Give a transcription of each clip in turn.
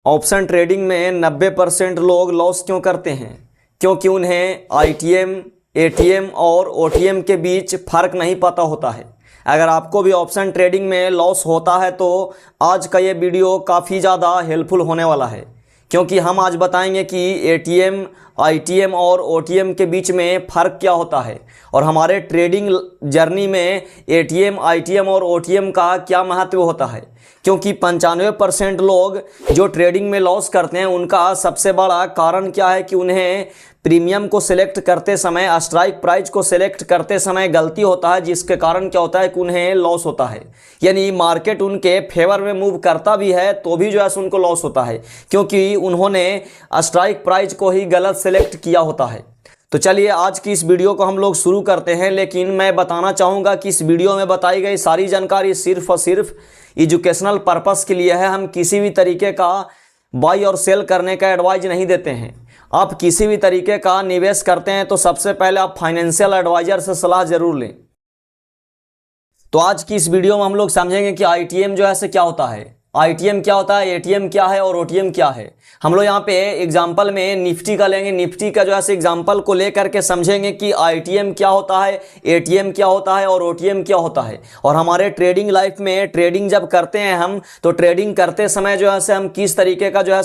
Option trading में 90% लोग loss क्यों करते हैं? क्योंकि उन्हें आईटीएम, एटीएम और ओटीएम के बीच फ़र्क नहीं पता होता है। अगर आपको भी ऑप्शन ट्रेडिंग में लॉस होता है तो आज का ये वीडियो काफ़ी ज़्यादा हेल्पफुल होने वाला है, क्योंकि हम आज बताएंगे कि एटीएम, आईटीएम और ओटीएम के बीच में फ़र्क क्या होता है और हमारे ट्रेडिंग जर्नी में एटीएम, आईटीएम और ओटीएम का क्या महत्व होता है। क्योंकि 95% लोग जो ट्रेडिंग में लॉस करते हैं उनका सबसे बड़ा कारण क्या है कि उन्हें प्रीमियम को सिलेक्ट करते समय, स्ट्राइक प्राइस को सिलेक्ट करते समय गलती होता है, जिसके कारण क्या होता है कि उन्हें लॉस होता है। यानी मार्केट उनके फेवर में मूव करता भी है तो भी जो है उनको लॉस होता है, क्योंकि उन्होंने स्ट्राइक प्राइस को ही गलत सिलेक्ट किया होता है। तो चलिए आज की इस वीडियो को हम लोग शुरू करते हैं, लेकिन मैं बताना चाहूँगा कि इस वीडियो में बताई गई सारी जानकारी सिर्फ और सिर्फ एजुकेशनल पर्पस के लिए है। हम किसी भी तरीके का बाई और सेल करने का एडवाइज नहीं देते हैं। आप किसी भी तरीके का निवेश करते हैं तो सबसे पहले आप फाइनेंशियल एडवाइजर से सलाह जरूर लें। तो आज की इस वीडियो में हम लोग समझेंगे कि आईटीएम जो है क्या होता है, आईटीएम क्या होता है, एटीएम क्या है और ओटीएम क्या है। हम लोग यहाँ पे एग्जाम्पल में निफ्टी का लेंगे, निफ्टी का जो है एग्जाम्पल को लेकर के समझेंगे कि आईटीएम क्या होता है, एटीएम क्या होता है और ओटीएम क्या होता है। और हमारे ट्रेडिंग लाइफ में ट्रेडिंग जब करते हैं हम, तो ट्रेडिंग करते समय जो है हम किस तरीके का जो है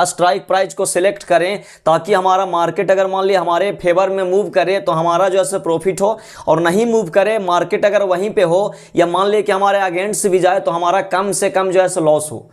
स्ट्राइक प्राइस को सिलेक्ट करें ताकि हमारा मार्केट अगर मान लिया हमारे फेवर में मूव करे तो हमारा जो है प्रॉफिट हो, और नहीं मूव करे, मार्केट अगर वहीं पे हो या मान लिया कि हमारे अगेंस्ट भी जाए तो हमारा कम से कम जो है लॉस हो।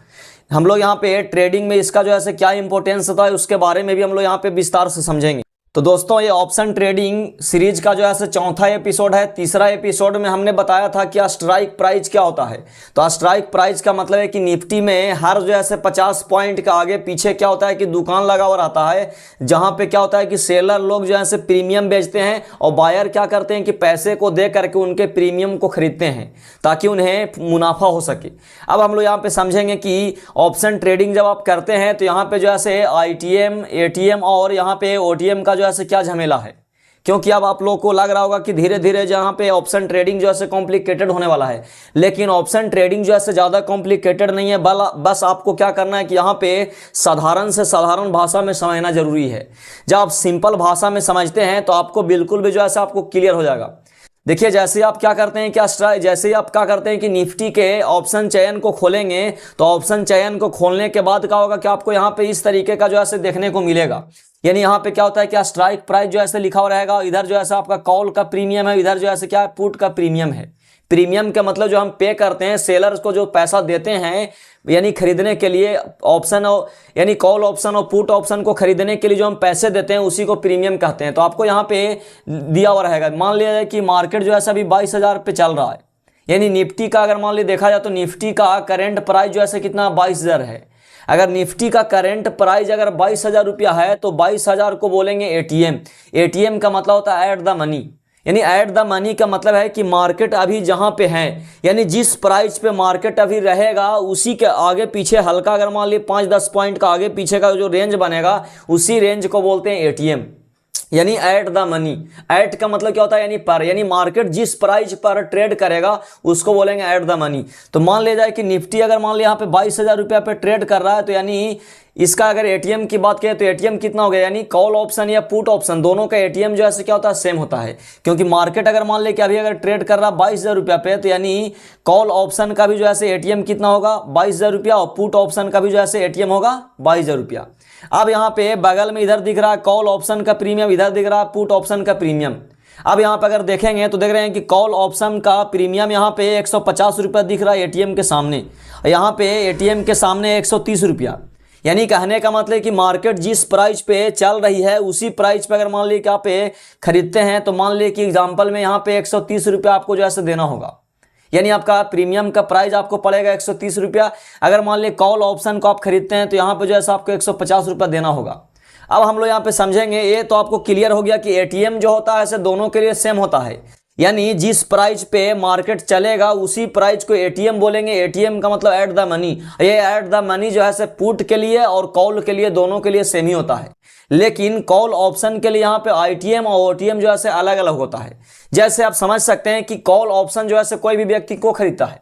हम लोग यहाँ पे ट्रेडिंग में इसका जो है क्या इंपॉर्टेंस होता है उसके बारे में भी हम लोग यहाँ पे विस्तार से समझेंगे। तो दोस्तों ये ऑप्शन ट्रेडिंग सीरीज का जो है चौथा एपिसोड है। तीसरा एपिसोड में हमने बताया था कि स्ट्राइक प्राइस क्या होता है। तो स्ट्राइक प्राइस का मतलब है कि निफ्टी में हर जो है 50 पॉइंट का आगे पीछे क्या होता है कि दुकान लगा हुआ रहता है, जहां पे क्या होता है कि सेलर लोग जो है प्रीमियम बेचते हैं और बायर क्या करते हैं कि पैसे को दे करके उनके प्रीमियम को खरीदते हैं ताकि उन्हें मुनाफा हो सके। अब हम लोग यहाँ पे समझेंगे कि ऑप्शन ट्रेडिंग जब आप करते हैं तो यहाँ पे जो है आईटीएम, एटीएम और यहाँ पे ओटीएम का ऐसे क्या झमेला है। क्योंकि अब आप लोगों को लग रहा होगा कि धीरे धीरे जहां पे ऑप्शन ट्रेडिंग जो है कॉम्प्लिकेटेड होने वाला है, लेकिन ऑप्शन ट्रेडिंग जो है ज्यादा कॉम्प्लिकेटेड नहीं है। बस आपको क्या करना है कि यहाँ पे साधारण से साधारण भाषा में समझना जरूरी है। जब आप सिंपल भाषा में समझते हैं तो आपको बिल्कुल भी जो है आपको क्लियर हो जाएगा। देखिए जैसे आप क्या करते हैं कि निफ्टी के ऑप्शन चयन को खोलेंगे तो ऑप्शन चयन को खोलने के बाद क्या होगा कि आपको यहाँ पे इस तरीके का जो है देखने को मिलेगा। यानी यहाँ पे क्या होता है कि स्ट्राइक प्राइस जो है लिखा हुआ रहेगा, इधर जो है आपका कॉल का प्रीमियम है, इधर जो है क्या है पुट का प्रीमियम है। प्रीमियम का मतलब जो हम पे करते हैं, सेलर्स को जो पैसा देते हैं यानी खरीदने के लिए ऑप्शन और यानी कॉल ऑप्शन और पुट ऑप्शन को खरीदने के लिए जो हम पैसे देते हैं उसी को प्रीमियम कहते हैं। तो आपको यहाँ पे दिया हुआ रहेगा। मान लिया जाए कि मार्केट जो है अभी 22,000 पे चल रहा है, यानी निफ्टी का अगर मान लिया देखा जाए तो निफ्टी का करेंट प्राइस जो है कितना 22,000 है। अगर निफ्टी का करंट प्राइस अगर 22,000 रुपया है तो 22,000 को बोलेंगे एटीएम। एटीएम का मतलब होता है एट द मनी, यानी एट द मनी का मतलब है कि मार्केट अभी जहां पे है, यानी जिस प्राइस पे मार्केट अभी रहेगा उसी के आगे पीछे हल्का अगर मान ली 5-10 पॉइंट का आगे पीछे का जो रेंज बनेगा उसी रेंज को बोलते हैं एटीएम, यानी एट द मनी। एट का मतलब क्या होता है यानी पर, यानी मार्केट जिस प्राइस पर ट्रेड करेगा उसको बोलेंगे एट द मनी। तो मान ले जाए कि निफ्टी अगर मान लिया यहाँ पे 22,000 रुपया पे ट्रेड कर रहा है, तो यानी इसका अगर एटीएम की बात करें तो एटीएम कितना हो गया, यानी कॉल ऑप्शन या पुट ऑप्शन दोनों का एटीएम जो है क्या होता है सेम होता है। क्योंकि मार्केट अगर मान ले कि अभी अगर ट्रेड कर रहा है 22,000 रुपया पे, तो यानी कॉल ऑप्शन का भी जो है एटीएम कितना होगा 22,000 रुपया और पुट ऑप्शन का भी जो है एटीएम होगा 22,000 रुपया। अब यहाँ पे बगल में इधर दिख रहा है कॉल ऑप्शन का प्रीमियम, इधर दिख रहा है पुट ऑप्शन का प्रीमियम। अब यहाँ पे अगर देखेंगे तो देख रहे हैं कि कॉल ऑप्शन का प्रीमियम यहाँ पे 150 रुपया दिख रहा है एटीएम के सामने, यहाँ पे एटीएम के सामने 130 रुपया। यानी कहने का मतलब कि मार्केट जिस प्राइस पे चल रही है उसी प्राइस पे अगर मान लीजिए कि आप खरीदते हैं तो मान लीजिए कि एग्जाम्पल में यहाँ पे 130 रुपया आपको जो है देना होगा। यानी आपका प्रीमियम का प्राइस आपको पड़ेगा 130 रुपया। अगर मान लीजिए कॉल ऑप्शन को आप खरीदते हैं तो यहाँ पे जो है आपको 150 रुपया देना होगा। अब हम लोग यहाँ पे समझेंगे, ये तो आपको क्लियर हो गया कि एटीएम जो होता है ऐसे दोनों के लिए सेम होता है। यानी जिस प्राइस पे मार्केट चलेगा उसी प्राइस को एटीएम बोलेंगे। एटीएम का मतलब एट द मनी। ये एट द मनी जो है पुट के लिए और कॉल के लिए दोनों के लिए सेम ही होता है। लेकिन कॉल ऑप्शन के लिए यहाँ पे आईटीएम और ओटीएम जो है अलग अलग होता है। जैसे आप समझ सकते हैं कि कॉल ऑप्शन जो है कोई भी व्यक्ति को खरीदता है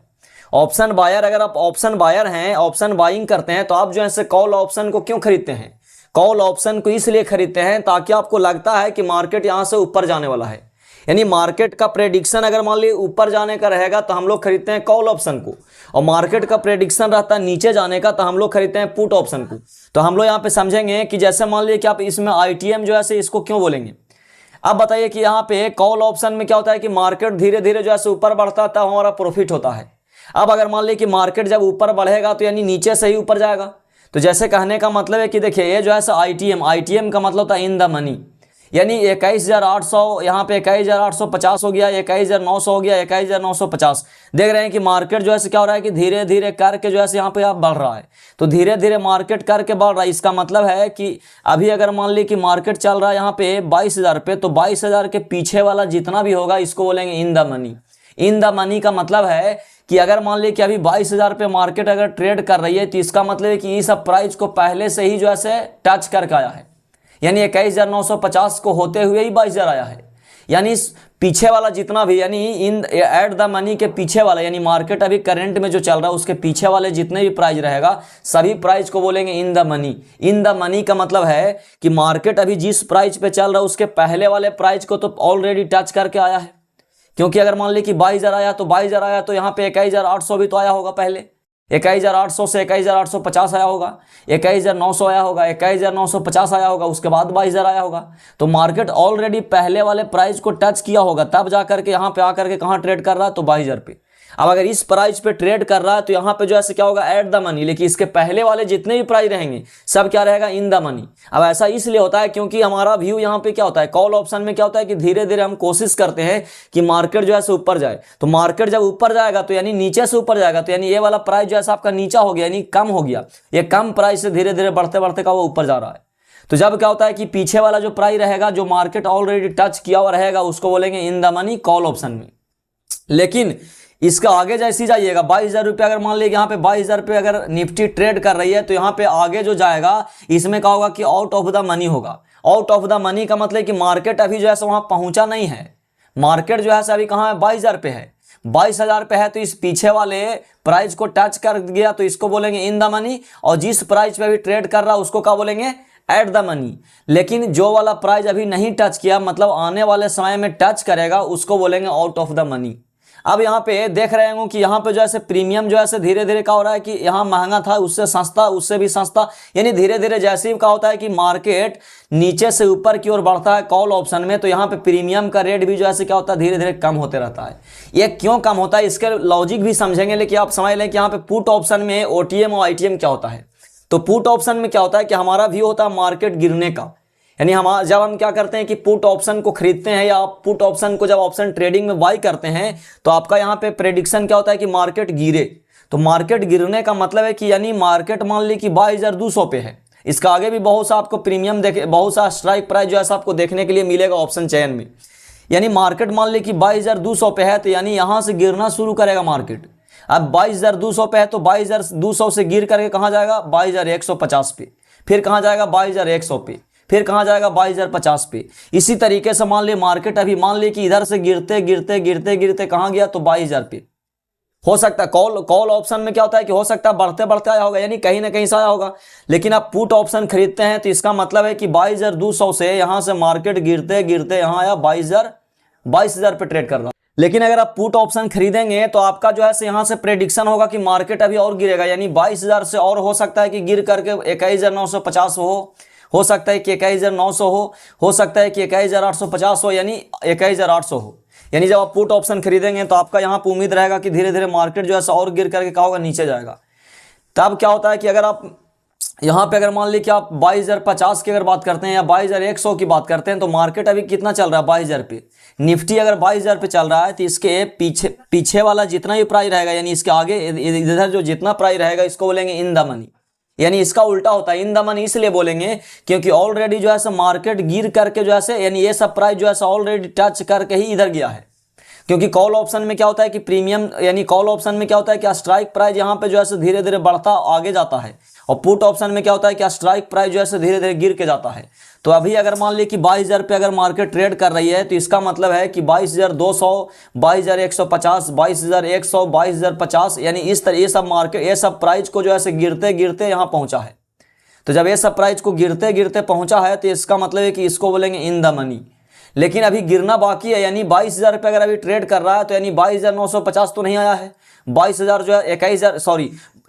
ऑप्शन बायर, अगर आप ऑप्शन बायर हैं, ऑप्शन बाइंग करते हैं, तो आप जो है कॉल ऑप्शन को क्यों खरीदते हैं? कॉल ऑप्शन को इसलिए खरीदते हैं ताकि आपको लगता है कि मार्केट यहां से ऊपर जाने वाला है, यानी मार्केट का प्रेडिक्शन अगर मान लीजिए ऊपर जाने का रहेगा तो हम लोग खरीदते हैं कॉल ऑप्शन को, और मार्केट का प्रेडिक्शन रहता है नीचे जाने का तो हम लोग खरीदते हैं पुट ऑप्शन को। तो हम लोग यहाँ पे समझेंगे कि जैसे मान लीजिए कि आप इसमें ITM जो है इसको क्यों बोलेंगे। अब बताइए कि यहाँ पे कॉल ऑप्शन में क्या होता है कि मार्केट धीरे धीरे जो है ऊपर बढ़ता है तब हमारा प्रॉफिट होता है। अब अगर मान लीजिए कि मार्केट जब ऊपर बढ़ेगा तो यानी नीचे से ही ऊपर जाएगा। तो जैसे कहने का मतलब है कि देखिए ये जो है ITM का मतलब होता है इन द मनी, यानी 21,800, यहाँ पे 21,850 हो गया, 21,900 हो गया, 21,950। देख रहे हैं कि मार्केट जो है क्या हो रहा है कि धीरे धीरे करके जो है यहाँ पे आप बढ़ रहा है। तो धीरे धीरे मार्केट करके बढ़ रहा है, इसका मतलब है कि अभी अगर मान ली कि मार्केट चल रहा है यहाँ पे 22,000 पे, तो 22,000 के पीछे वाला जितना भी होगा इसको बोलेंगे in the money. In the money का मतलब है कि अगर मान ली कि अभी 22,000 पे मार्केट अगर ट्रेड कर रही है तो इसका मतलब है कि इस प्राइस को पहले से ही जो है टच करके आया है, यानी 21,950 को होते हुए ही 22,000 आया है। यानी पीछे वाला जितना भी, यानी इन एट द मनी के पीछे वाला, यानी मार्केट अभी करंट में जो चल रहा है उसके पीछे वाले जितने भी प्राइस रहेगा सभी प्राइस को बोलेंगे in the money. In the money का मतलब है कि मार्केट अभी जिस प्राइस पे चल रहा है उसके पहले वाले प्राइस को तो ऑलरेडी टच करके आया है, क्योंकि अगर मान ली कि 22,000 आया तो 22,000 आया तो यहाँ पे 21,800 भी तो आया होगा, पहले 21,800 से 21,850 आया होगा, 21,900 आया होगा, 21,950 आया होगा, उसके बाद 22,000 आया होगा। तो मार्केट ऑलरेडी पहले वाले प्राइस को टच किया होगा तब जा करके यहाँ पे आकर के कहाँ ट्रेड कर रहा है, तो 22,000 पे। अब अगर इस प्राइस पे ट्रेड कर रहा है तो यहाँ पे जो है क्या होगा, एट द मनी, लेकिन इसके पहले वाले जितने भी प्राइस रहेंगे सब क्या रहेगा, इन द मनी। अब ऐसा इसलिए होता है क्योंकि हमारा व्यू यहाँ पे क्या होता है, कॉल ऑप्शन में क्या होता है कि धीरे धीरे हम कोशिश करते हैं कि मार्केट जो है ऊपर जाए। तो मार्केट जब ऊपर जाएगा तो यानी नीचे से ऊपर जाएगा, तो यानी ये वाला प्राइस जो है आपका नीचा हो गया, यानी कम हो गया, ये कम प्राइस से धीरे धीरे बढ़ते बढ़ते का वो ऊपर जा रहा है। तो जब क्या होता है कि पीछे वाला जो प्राइस रहेगा जो मार्केट ऑलरेडी टच किया हुआ रहेगा उसको बोलेंगे in the money call option में। लेकिन इसका आगे जैसे जाइएगा 22,000 रुपये, अगर मान लीजिए यहाँ पे 22,000 रुपये अगर निफ्टी ट्रेड कर रही है तो यहाँ पे आगे जो जाएगा इसमें क्या होगा कि आउट ऑफ द मनी होगा। आउट ऑफ द मनी का मतलब कि मार्केट अभी जो है वहां पहुंचा नहीं है, मार्केट जो है अभी कहाँ है, 22,000 पे है। 22,000 पे है तो इस पीछे वाले प्राइस को टच कर गया तो इसको बोलेंगे इन द मनी, और जिस प्राइस पे अभी ट्रेड कर रहा है उसको क्या बोलेंगे, एट द मनी। लेकिन जो वाला प्राइस अभी नहीं टच किया, मतलब आने वाले समय में टच करेगा, उसको बोलेंगे आउट ऑफ द मनी। अब यहाँ पे देख रहे होंगे कि यहाँ पे जो है प्रीमियम जो है धीरे धीरे क्या हो रहा है कि यहाँ महंगा था उससे सस्ता, उससे भी सस्ता, यानी धीरे धीरे जैसे ही क्या होता है कि मार्केट नीचे से ऊपर की ओर बढ़ता है कॉल ऑप्शन में, तो यहाँ पे प्रीमियम का रेट भी जो है क्या होता है, धीरे धीरे कम होते रहता है। ये क्यों कम होता है इसके लॉजिक भी समझेंगे, लेकिन आप समझ लें कि यहाँ पे पुट ऑप्शन में OTM और ITM क्या होता है। तो पुट ऑप्शन में क्या होता है कि हमारा व्यू होता है मार्केट गिरने का, यानी हम जब हम क्या करते हैं कि पुट ऑप्शन को खरीदते हैं या पुट ऑप्शन को जब ऑप्शन ट्रेडिंग में बाई करते हैं तो आपका यहाँ पे प्रेडिक्शन क्या होता है कि मार्केट गिरे। तो मार्केट गिरने का मतलब है कि यानी मार्केट मान ली कि 22,200 पे है, इसका आगे भी बहुत सा आपको प्रीमियम देखे, बहुत सा स्ट्राइक प्राइस जो है आपको देखने के लिए मिलेगा ऑप्शन चयन में। यानी मार्केट मान ली कि 22,200 पे है तो यानी यहाँ से गिरना शुरू करेगा मार्केट। अब 22,200 पे है तो 22,200 से गिर करके कहाँ जाएगा, 22,150 पे, फिर कहाँ जाएगा 22,100 पे, फिर कहाँ जाएगा 22,050 पे। इसी तरीके से मान ली मार्केट अभी मान ली कि इधर से गिरते गिरते गिरते गिरते कहाँ गया, तो 22,000 पे। हो सकता है कॉल ऑप्शन में क्या होता है कि हो सकता है बढ़ते बढ़ते आया होगा, यानी कहीं ना कहीं से आया होगा। लेकिन आप पुट ऑप्शन खरीदते हैं तो इसका मतलब है कि 22,200 से यहाँ से मार्केट गिरते गिरते यहाँ आया 22,000 पे ट्रेड कर रहा। लेकिन अगर आप पुट ऑप्शन खरीदेंगे तो आपका जो है यहाँ से प्रेडिक्शन होगा कि मार्केट अभी और गिरेगा, यानी 22,000 से और हो सकता है कि गिर करके 21,950 हो सकता है कि 21,900 हो सकता है कि 21,850 हो, यानी 21,800 हो। यानी जब आप पुट ऑप्शन खरीदेंगे तो आपका यहाँ पे उम्मीद रहेगा कि धीरे धीरे मार्केट जो है और गिर करके क्या होगा, नीचे जाएगा। तब क्या होता है कि अगर आप यहाँ पे अगर मान ली कि आप 22,050 की अगर बात करते हैं या 22,100 की बात करते हैं तो मार्केट अभी कितना चल रहा है, 22,000 पे। निफ्टी अगर 22,000 पे चल रहा है तो इसके पीछे वाला जितना भी प्राइस रहेगा, यानी इसके आगे इधर जो जितना प्राइस रहेगा इसको बोलेंगे इन द मनी। यानी इसका उल्टा होता है, इन द मनी इसलिए बोलेंगे क्योंकि ऑलरेडी जो है मार्केट गिर करके जो है यानी ये सब प्राइस जो है ऑलरेडी टच करके ही इधर गया है। क्योंकि कॉल ऑप्शन में क्या होता है कि प्रीमियम, यानी कॉल ऑप्शन में क्या होता है कि स्ट्राइक प्राइस यहाँ पे जो है धीरे धीरे बढ़ता आगे जाता है, और पुट ऑप्शन में क्या होता है कि स्ट्राइक प्राइस जो है धीरे धीरे गिर के जाता है। तो अभी अगर मान लीजिए कि 22,000 पे अगर मार्केट ट्रेड कर रही है तो इसका मतलब है कि 22,200, 22,150, 22,100, 22,050, यानी इस तरह ये सब मार्केट, ये सब प्राइस को जो है गिरते गिरते यहाँ पहुंचा है। तो जब ये सब प्राइस को गिरते गिरते पहुंचा है तो इसका मतलब है कि इसको बोलेंगे इन द मनी। लेकिन अभी गिरना बाकी है, यानी 22,000 पे अगर अभी ट्रेड कर रहा है तो यानी 22,950 तो नहीं आया है, 22,000 जो है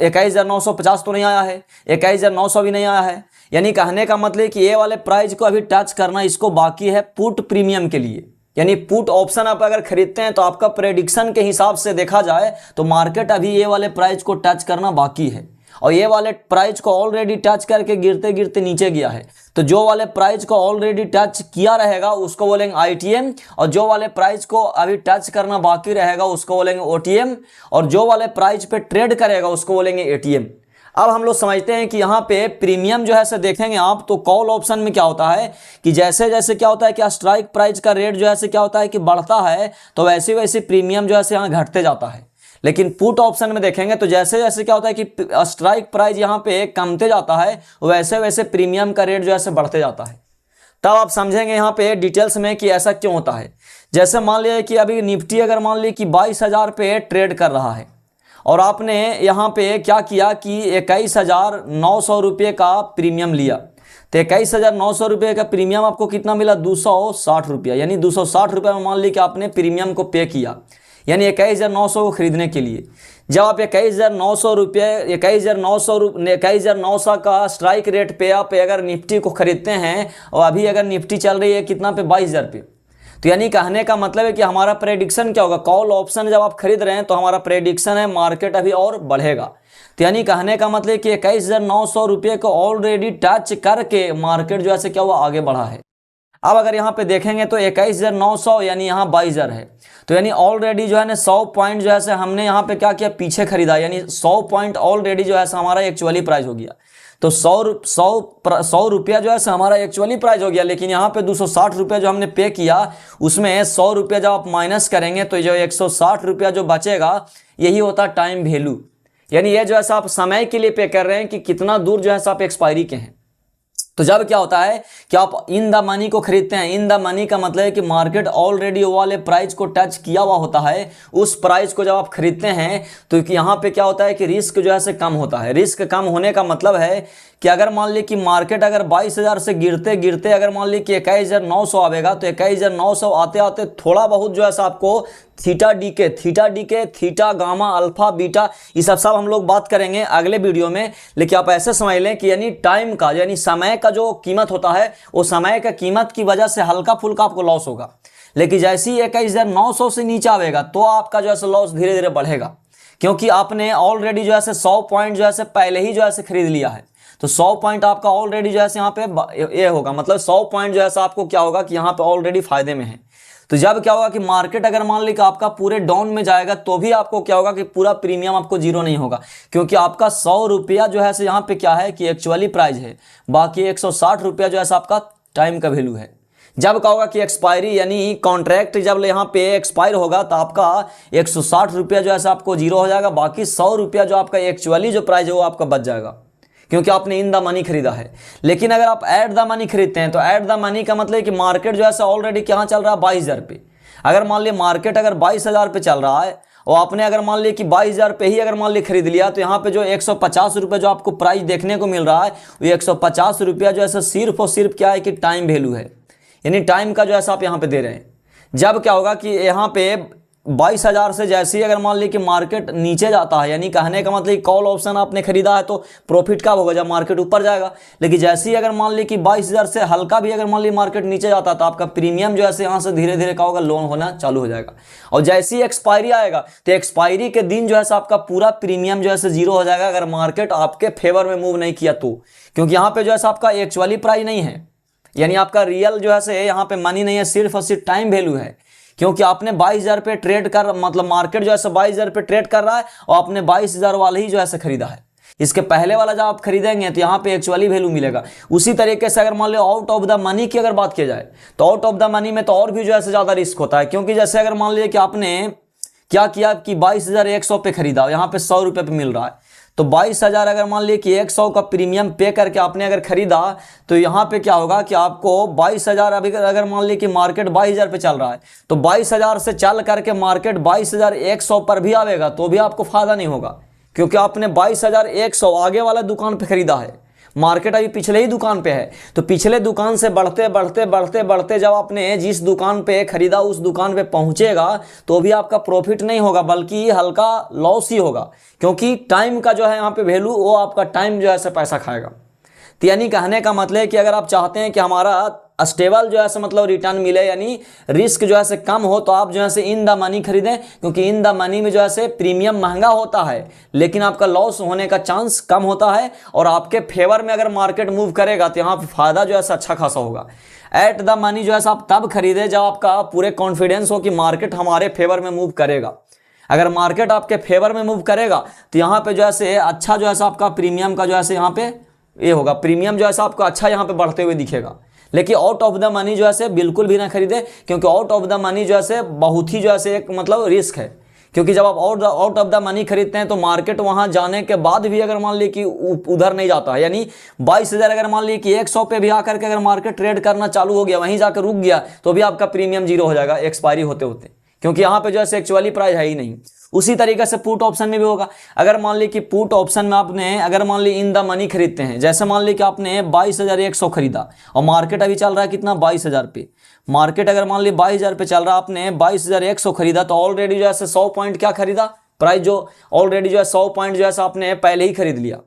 21,950 तो नहीं आया है, 21,900 भी नहीं आया है। यानी कहने का मतलब कि ये वाले प्राइस को अभी टच करना इसको बाकी है पुट प्रीमियम के लिए। यानी पुट ऑप्शन आप अगर खरीदते हैं तो आपका प्रेडिक्शन के हिसाब से देखा जाए तो मार्केट अभी ये वाले प्राइस को टच करना बाकी है, और ये वाले प्राइस को ऑलरेडी टच करके गिरते गिरते नीचे गया है। तो जो वाले प्राइस को ऑलरेडी टच किया रहेगा उसको बोलेंगे आईटीएम, और जो वाले प्राइस को अभी टच करना बाकी रहेगा उसको बोलेंगे ओटीएम, और जो वाले प्राइस पे ट्रेड करेगा उसको बोलेंगे एटीएम। अब हम लोग समझते हैं कि यहाँ पे प्रीमियम जो है से देखेंगे आप तो कॉल ऑप्शन में क्या होता है कि जैसे जैसे क्या होता है कि स्ट्राइक प्राइस का रेट जो है से क्या होता है कि बढ़ता है तो वैसे वैसे प्रीमियम जो है से यहाँ घटते जाता है। लेकिन पुट ऑप्शन में देखेंगे तो जैसे जैसे क्या होता है कि स्ट्राइक प्राइस यहाँ पे कमते जाता है वैसे वैसे प्रीमियम का रेट जो है बढ़ते जाता है। तब आप समझेंगे यहाँ पे डिटेल्स में कि ऐसा क्यों होता है। जैसे मान लीजिए कि अभी निफ्टी अगर मान लीजिए कि 22,000 पे ट्रेड कर रहा है और आपने यहाँ पे क्या किया कि 21,900 रुपये का प्रीमियम लिया, तो 21,900 रुपये का प्रीमियम आपको कितना मिला, 260 रुपया। यानी 260 रुपये में मान लीजिए कि आपने प्रीमियम को पे किया, यानी 21,900 को खरीदने के लिए। जब आप 21,900 रुपये 21,900 का स्ट्राइक रेट पे आप अगर निफ्टी को खरीदते हैं और अभी अगर निफ्टी चल रही है कितना पे, 22,000 पे, तो यानी कहने का मतलब है कि हमारा प्रेडिक्शन क्या होगा, कॉल ऑप्शन जब आप खरीद रहे हैं तो हमारा प्रेडिक्शन है मार्केट अभी और बढ़ेगा। तो यानी कहने का मतलब कि 21,900 रुपये को ऑलरेडी टच करके मार्केट जो है क्या हुआ, आगे बढ़ा है। अब अगर यहाँ पे देखेंगे तो 21,900 यानी यहाँ 22,000 है, तो यानी ऑलरेडी जो है ना 100 पॉइंट जो है हमने यहाँ पे क्या किया, पीछे खरीदा, यानी 100 पॉइंट ऑलरेडी जो है हमारा एक्चुअली प्राइस हो गया। तो 100 रुपया जो है हमारा एक्चुअली प्राइस हो गया, लेकिन यहाँ पे 260 रुपया जो हमने पे किया उसमें 100 रुपया जब आप माइनस करेंगे तो जो 160 रुपया जो बचेगा यही होता है टाइम वैल्यू। यानी ये जो है आप समय के लिए पे कर रहे हैं कि कितना दूर जो है आप एक्सपायरी के हैं। तो जब क्या होता है कि आप इन द मनी को खरीदते हैं, इन द मनी का मतलब है कि मार्केट ऑलरेडी वाले प्राइस को टच किया हुआ होता है, उस प्राइस को जब आप खरीदते हैं तो यहाँ पे क्या होता है कि रिस्क जो है कम होता है। रिस्क कम होने का मतलब है कि अगर मान ली कि मार्केट अगर 22,000 से गिरते गिरते अगर मान ली कि 21,900 आवेगा तो 21,900 आते आते थोड़ा बहुत जो है आपको theta DK, theta gamma alpha beta, ये सब हम लोग बात करेंगे अगले वीडियो में। लेकिन आप ऐसे समझ लें कि यानी टाइम का यानी समय का जो कीमत होता है वो समय का कीमत की वजह से हल्का फुल्का आपको लॉस होगा, लेकिन जैसे ही 21,900 से नीचे आवेगा तो आपका जो है लॉस धीरे धीरे बढ़ेगा, क्योंकि आपने ऑलरेडी जो है 100 पॉइंट जो है पहले ही जो है खरीद लिया है। तो 100 पॉइंट आपका ऑलरेडी जो है यहाँ पे ये होगा, मतलब 100 पॉइंट जो है आपको क्या होगा कि यहाँ पे ऑलरेडी फायदे में है। तो जब क्या होगा कि मार्केट अगर मान ली कि आपका पूरे डाउन में जाएगा तो भी आपको क्या होगा कि पूरा प्रीमियम आपको जीरो नहीं होगा, क्योंकि आपका 100 रुपया जो है यहाँ पे क्या है कि एक्चुअली प्राइस है, बाकी 160 रुपया जो है आपका टाइम का वैल्यू है। जब क्या होगा कि एक्सपायरी यानी कॉन्ट्रैक्ट जब यहाँ पे एक्सपायर होगा तो आपका 160 रुपया जो है आपको जीरो हो जाएगा, बाकी 100 रुपया जो आपका एक्चुअली जो प्राइस है वो आपका बच जाएगा, क्योंकि आपने इन द मनी खरीदा है। लेकिन अगर आप एट द मनी खरीदते हैं तो एट द मनी का मतलब कि मार्केट जो है ऑलरेडी क्या चल रहा है, 22,000 पे। अगर मान लीजिए मार्केट अगर 22,000 पे चल रहा है और आपने अगर मान लीजिए कि 22,000 पे ही अगर मान लीजिए खरीद लिया, तो यहाँ पे जो 150 रुपये जो आपको प्राइस देखने को मिल रहा है वो 150 रुपया जो है सिर्फ और सिर्फ क्या है कि टाइम वैल्यू है, यानी टाइम का जो है आप यहाँ पे दे रहे हैं। जब क्या होगा कि यहाँ पे 22,000 से जैसे ही अगर मान ली कि मार्केट नीचे जाता है, यानी कहने का मतलब कॉल ऑप्शन आपने खरीदा है तो प्रॉफिट कब होगा, जब मार्केट ऊपर जाएगा। लेकिन जैसे ही अगर मान ली कि 22,000 से हल्का भी अगर मान ली मार्केट नीचे जाता है तो आपका प्रीमियम जो है यहाँ से धीरे धीरे क्या होगा, लोन होना चालू हो जाएगा। और जैसे ही एक्सपायरी आएगा तो एक्सपायरी के दिन जो है आपका पूरा प्रीमियम जो है जीरो हो जाएगा, अगर मार्केट आपके फेवर में मूव नहीं किया तो, क्योंकि यहाँ पे जो है आपका एक्चुअली प्राइस नहीं है, यानी आपका रियल जो है यहाँ पे मनी नहीं है, सिर्फ और सिर्फ टाइम वैल्यू है। क्योंकि आपने 22,000 पे ट्रेड कर मतलब मार्केट जो है 22,000 पे ट्रेड कर रहा है और आपने 22,000 वाले ही जो है खरीदा है। इसके पहले वाला जब आप खरीदेंगे तो यहाँ पे एक्चुअली वैल्यू मिलेगा। उसी तरीके से अगर मान लो आउट ऑफ द मनी की अगर बात की जाए तो आउट ऑफ द मनी में तो और भी जो है ज़्यादा रिस्क होता है, क्योंकि जैसे अगर मान लीजिए कि आपने क्या किया कि 22,100 पे खरीदा, यहाँ पे 100 रुपये पे मिल रहा है, तो 22,000 अगर मान लीजिए कि 100 का प्रीमियम पे करके आपने अगर खरीदा, तो यहाँ पे क्या होगा कि आपको 22,000, अभी अगर मान लीजिए कि मार्केट 22,000 पे चल रहा है, तो 22,000 से चल करके मार्केट 22,100 पर भी आवेगा तो भी आपको फायदा नहीं होगा, क्योंकि आपने 22,100 आगे वाला दुकान पे खरीदा है, मार्केट अभी पिछले ही दुकान पे है। तो पिछले दुकान से बढ़ते बढ़ते बढ़ते बढ़ते जब आपने जिस दुकान पे खरीदा उस दुकान पे पहुंचेगा तो भी आपका प्रॉफिट नहीं होगा, बल्कि हल्का लॉस ही होगा, क्योंकि टाइम का जो है यहाँ पे वैल्यू, वो आपका टाइम जो है से पैसा खाएगा। तो यानी कहने का मतलब है कि अगर आप चाहते हैं कि हमारा स्टेबल जो है से मतलब रिटर्न मिले, यानी रिस्क जो है से कम हो, तो आप जो है से इन द मनी खरीदें, क्योंकि इन द मनी में जो है से प्रीमियम महंगा होता है लेकिन आपका लॉस होने का चांस कम होता है, और आपके फेवर में अगर मार्केट मूव करेगा तो यहाँ पे फायदा जो है से अच्छा खासा होगा। एट द मनी जो है आप तब खरीदे जब आपका पूरे कॉन्फिडेंस हो कि मार्केट हमारे फेवर में मूव करेगा। अगर मार्केट आपके फेवर में मूव करेगा तो यहाँ पे जो है से अच्छा जो है आपका प्रीमियम का जो है से यहाँ पे ये होगा, प्रीमियम जो है आपको अच्छा यहाँ पे बढ़ते हुए दिखेगा। लेकिन आउट ऑफ द मनी जो है से बिल्कुल भी ना खरीदे, क्योंकि आउट ऑफ द मनी जो है से बहुत ही जो है से एक मतलब रिस्क है, क्योंकि जब आप आउट ऑफ द मनी खरीदते हैं तो मार्केट वहां जाने के बाद भी अगर मान ली कि उधर नहीं जाता है, यानी 22,000 अगर मान ली कि 100 पे भी आकर के अगर मार्केट ट्रेड करना चालू हो गया, वहीं जाकर रुक गया, तो भी आपका प्रीमियम जीरो हो जाएगा एक्सपायरी होते होते, क्योंकि यहाँ पे जो है एक्चुअली प्राइस है ही नहीं। उसी तरीके से पुट ऑप्शन में भी होगा। अगर मान ली कि पुट ऑप्शन में आपने अगर मान ली इन द मनी खरीदते हैं, जैसे मान ली कि आपने 22,100 खरीदा और मार्केट अभी चल रहा है कितना 22,000 पे, मार्केट अगर मान ली 22,000 पे चल रहा है, आपने 22,100 खरीदा, तो ऑलरेडी जो है 100 पॉइंट क्या खरीदा, प्राइस जो ऑलरेडी जो है 100 पॉइंट जो है आपने पहले ही खरीद लिया,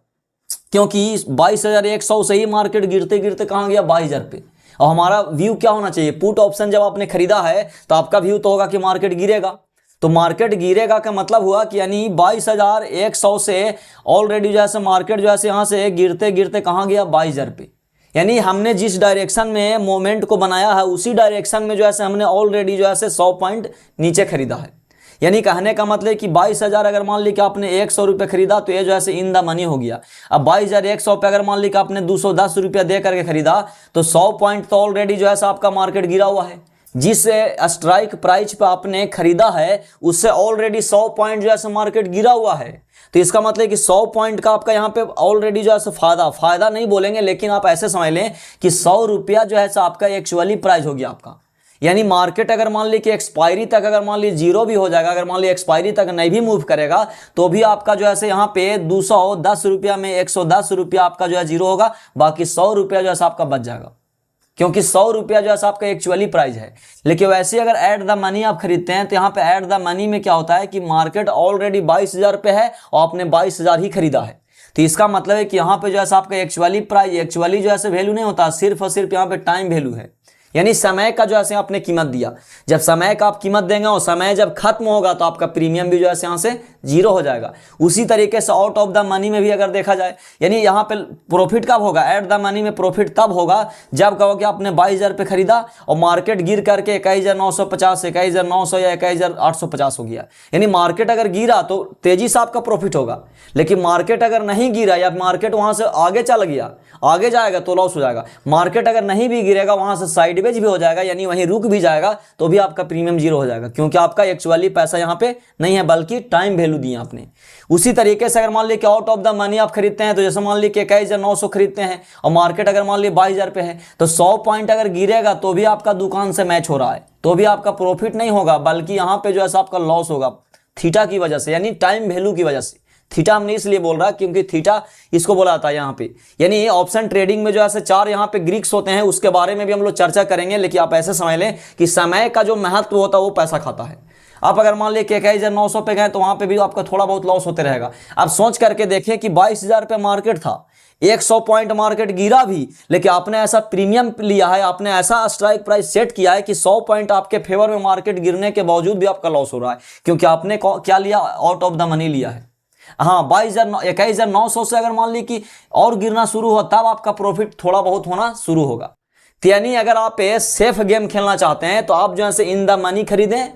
क्योंकि 22,100 से ही मार्केट गिरते गिरते कहाँ गया 22,000 पे। और हमारा व्यू क्या होना चाहिए, पुट ऑप्शन जब आपने खरीदा है तो आपका व्यू तो होगा कि मार्केट गिरेगा, तो मार्केट गिरेगा का मतलब हुआ कि यानी 22,100 से ऑलरेडी जैसे मार्केट जो है यहाँ से गिरते गिरते कहाँ गया 22,000 पे, यानी हमने जिस डायरेक्शन में मोमेंट को बनाया है उसी डायरेक्शन में जो है हमने ऑलरेडी जो है 100 पॉइंट नीचे खरीदा है। यानी कहने का मतलब कि 22,000 अगर मान ली कि आपने 100 रुपये खरीदा तो ये जो है इन द मनी हो गया। अब 22,100 पे अगर मान ली कि आपने 210 रुपया दे करके खरीदा तो 100 पॉइंट तो ऑलरेडी जो है आपका मार्केट गिरा हुआ है, जिस स्ट्राइक प्राइस पे आपने खरीदा है उससे ऑलरेडी 100 पॉइंट जो है मार्केट गिरा हुआ है। तो इसका मतलब कि 100 पॉइंट का आपका यहाँ पे ऑलरेडी जो है फायदा नहीं बोलेंगे, लेकिन आप ऐसे समझ लें कि 100 रुपया जो है आपका एक्चुअली प्राइस हो गया आपका। यानी मार्केट अगर मान ली कि एक्सपायरी तक अगर मान ली जीरो भी हो जाएगा, अगर मान ली एक्सपायरी तक नहीं भी मूव करेगा तो भी आपका जो है यहाँ पे 210 रुपया में 110 रुपया आपका जो है जीरो होगा, बाकी 100 रुपया जो है आपका बच जाएगा, क्योंकि 100 रुपया जो है आपका एक्चुअली प्राइस है। लेकिन वैसे अगर एट द मनी आप खरीदते हैं तो यहाँ पे एट द मनी में क्या होता है कि मार्केट ऑलरेडी 22,000 पे है और आपने 22,000 ही खरीदा है, तो इसका मतलब है कि यहाँ पे जो है आपका एक्चुअली प्राइस एक्चुअली जो है वैल्यू नहीं होता, सिर्फ और सिर्फ यहाँ पे टाइम वैल्यू है, यानी समय का जो है आपने कीमत दिया। जब समय का आप कीमत देंगे और समय जब खत्म होगा तो आपका प्रीमियम भी जो है यहाँ से जीरो हो जाएगा। उसी तरीके से आउट ऑफ द मनी में भी अगर देखा जाए, यानी यहाँ पे प्रॉफिट कब होगा, एट द मनी में प्रॉफिट तब होगा जब कहो कि आपने 22,000 पे खरीदा और मार्केट गिर करके 21,950, 21,900 या 21,850 हो गया, यानी मार्केट अगर गिरा तो तेजी से आपका प्रॉफिट होगा। लेकिन मार्केट अगर नहीं गिरा या मार्केट वहां से आगे चल गया, आगे जाएगा तो लॉस हो जाएगा। मार्केट अगर नहीं भी गिरेगा, वहां से साइडवेज भी हो जाएगा, यानी वहीं रुक भी जाएगा, तो भी आपका प्रीमियम जीरो हो जाएगा, क्योंकि आपका एक्चुअली पैसा यहाँ पे नहीं है बल्कि टाइम वैल्यू दिया आपने। उसी तरीके से अगर मान ली कि आउट ऑफ द मनी आप खरीदते हैं, तो जैसे मान ली कि 21,900 खरीदते हैं और मार्केट अगर मान ली 22,000 पे है, तो 100 पॉइंट अगर गिरेगा तो भी आपका दुकान से मैच हो रहा है, तो भी आपका प्रॉफिट नहीं होगा, बल्कि यहाँ पे जो है आपका लॉस होगा थीटा की वजह से, यानी टाइम वैल्यू की वजह से। थीटा हमने इसलिए बोल रहा है क्योंकि थीटा इसको बोला था यहाँ पे, यानी ऑप्शन ट्रेडिंग में जो है 4 यहाँ पे ग्रीक्स होते हैं, उसके बारे में भी हम लोग चर्चा करेंगे। लेकिन आप ऐसे समझ लें कि समय का जो महत्व होता है वो पैसा खाता है। आप अगर मान लीजिए 21,900 पे गए तो वहां पे भी आपका थोड़ा बहुत लॉस होते रहेगा। आप सोच करके देखें कि 22,000 पे मार्केट था, 100 पॉइंट मार्केट गिरा भी, लेकिन आपने ऐसा प्रीमियम लिया है, आपने ऐसा स्ट्राइक प्राइस सेट किया है कि 100 पॉइंट आपके फेवर में मार्केट गिरने के बावजूद भी आपका लॉस हो रहा है, क्योंकि आपने क्या लिया, आउट ऑफ द मनी लिया है। हाँ 21,900 से अगर मान ली कि और गिरना शुरू हो तब आपका प्रॉफिट थोड़ा बहुत होना शुरू होगा। यानी अगर आप सेफ गेम खेलना चाहते हैं तो आप जो है इन द मनी खरीदें,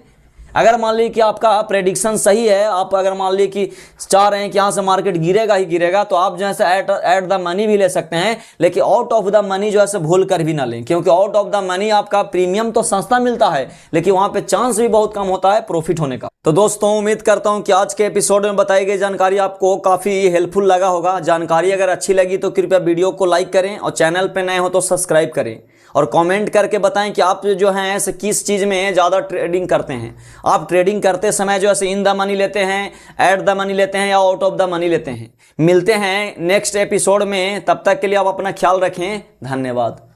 अगर मान लीजिए कि आपका प्रेडिक्शन सही है, आप अगर मान लीजिए कि चाह रहे हैं कि यहाँ से मार्केट गिरेगा ही गिरेगा, तो आप जो है एट द मनी भी ले सकते हैं, लेकिन आउट ऑफ द मनी जो है भूल कर भी ना लें, क्योंकि आउट ऑफ द मनी आपका प्रीमियम तो सस्ता मिलता है, लेकिन वहां पे चांस भी बहुत कम होता है प्रॉफिट होने का। तो दोस्तों उम्मीद करता हूं कि आज के एपिसोड में बताई गई जानकारी आपको काफी हेल्पफुल लगा होगा। जानकारी अगर अच्छी लगी तो कृपया वीडियो को लाइक करें और चैनल पे नए हो तो सब्सक्राइब करें और कमेंट करके बताएं कि आप जो हैं ऐसे किस चीज़ में ज़्यादा ट्रेडिंग करते हैं। आप ट्रेडिंग करते समय जो ऐसे इन द मनी लेते हैं, एट द मनी लेते हैं या आउट ऑफ द मनी लेते हैं। मिलते हैं नेक्स्ट एपिसोड में, तब तक के लिए आप अपना ख्याल रखें। धन्यवाद।